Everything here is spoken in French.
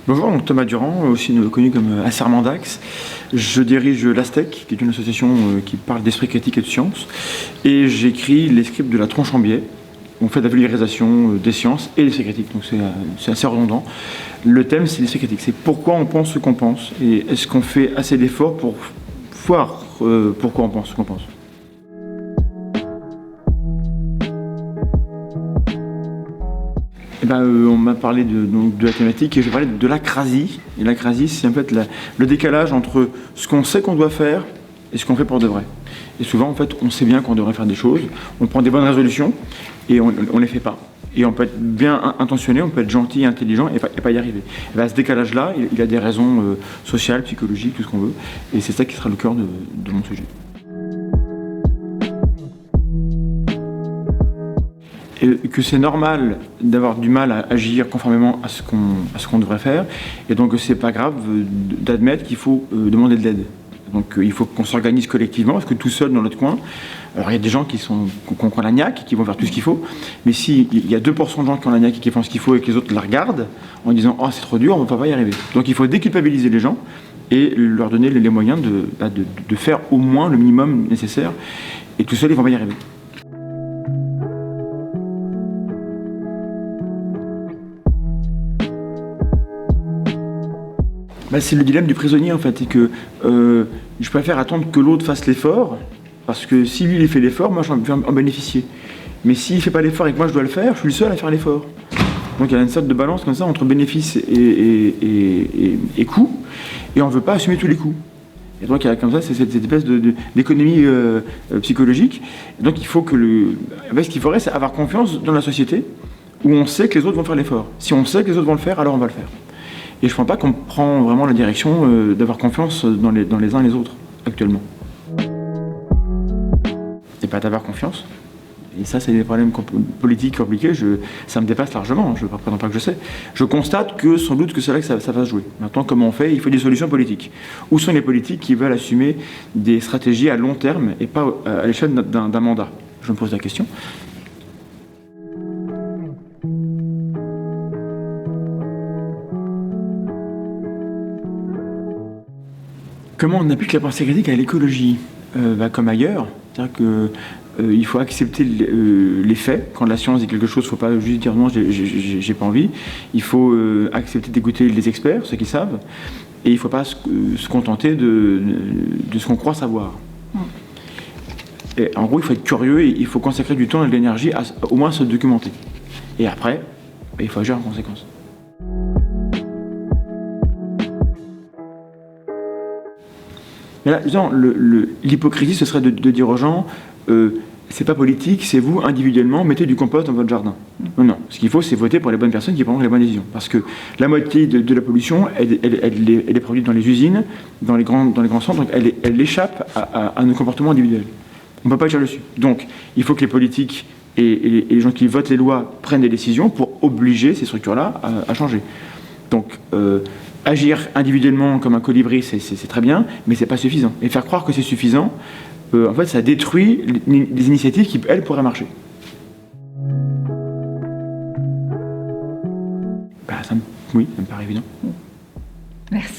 Bonjour, donc Thomas Durand, aussi connu comme Assermendax. Je dirige l'ASTEC, qui est une association qui parle d'esprit critique et de science. Et j'écris les scripts de la tronche en biais. On fait de la vulgarisation des sciences et l'esprit critique, donc c'est assez redondant. Le thème, c'est l'esprit critique, c'est pourquoi on pense ce qu'on pense. Et est-ce qu'on fait assez d'efforts pour voir pourquoi on pense ce qu'on pense. On m'a parlé de la thématique et je vais parler de l'acrasie. Et l'acrasie, c'est en fait le décalage entre ce qu'on sait qu'on doit faire et ce qu'on fait pour de vrai. Et souvent, en fait, on sait bien qu'on devrait faire des choses, on prend des bonnes résolutions et on ne les fait pas. Et on peut être bien intentionné, on peut être gentil, intelligent et pas y arriver. Ce décalage-là, il a des raisons sociales, psychologiques, tout ce qu'on veut. Et c'est ça qui sera le cœur de mon sujet. Et que c'est normal d'avoir du mal à agir conformément à ce qu'on devrait faire, et donc c'est pas grave d'admettre qu'il faut demander de l'aide. Donc il faut qu'on s'organise collectivement, parce que tout seul dans notre coin, alors il y a des gens qui ont la niaque, qui vont faire tout ce qu'il faut, mais s'il y a 2% de gens qui ont la niaque et qui font ce qu'il faut et que les autres la regardent en disant « Oh c'est trop dur, on ne va pas y arriver ». Donc il faut déculpabiliser les gens et leur donner les moyens de faire au moins le minimum nécessaire, et tout seul ils ne vont pas y arriver. C'est le dilemme du prisonnier en fait, et que je préfère attendre que l'autre fasse l'effort, parce que si lui il fait l'effort, moi je vais en bénéficier. Mais s'il ne fait pas l'effort et que moi je dois le faire, je suis le seul à faire l'effort. Donc il y a une sorte de balance comme ça entre bénéfice et coût, et on ne veut pas assumer tous les coûts. Et donc il y a comme ça cette espèce d'économie psychologique. Et donc il faut ce qu'il faudrait, c'est avoir confiance dans la société, où on sait que les autres vont faire l'effort. Si on sait que les autres vont le faire, alors on va le faire. Et je ne pense pas qu'on prend vraiment la direction d'avoir confiance dans les uns et les autres, actuellement. Et pas d'avoir confiance. Et ça, c'est des problèmes politiques compliqués, ça me dépasse largement, je ne prétends pas que je sais. Je constate que, sans doute, que c'est là que ça va se jouer. Maintenant, comment on fait? Il faut des solutions politiques. Où sont les politiques qui veulent assumer des stratégies à long terme et pas à l'échelle d'un mandat? Je me pose la question. Comment on applique la pensée critique à l'écologie? Comme ailleurs, c'est-à-dire qu'il faut accepter les faits. Quand la science dit quelque chose, il ne faut pas juste dire non, j'ai pas envie. Il faut accepter d'écouter les experts, ceux qui savent, et il ne faut pas se contenter de ce qu'on croit savoir. Et en gros, il faut être curieux et il faut consacrer du temps et de l'énergie à au moins se documenter. Et après, il faut agir en conséquence. Mais là, l'hypocrisie, ce serait de dire aux gens c'est pas politique, c'est vous, individuellement, mettez du compost dans votre jardin. Non. Ce qu'il faut, c'est voter pour les bonnes personnes qui prendront les bonnes décisions. Parce que la moitié de la pollution, elle est produite dans les usines, dans les grands centres, donc elle échappe à nos comportements individuels. On ne peut pas agir dessus. Donc, il faut que les politiques et les gens qui votent les lois prennent des décisions pour obliger ces structures-là à changer. Donc, agir individuellement comme un colibri, c'est très bien, mais c'est pas suffisant. Et faire croire que c'est suffisant, en fait, ça détruit les initiatives qui, elles, pourraient marcher. Merci.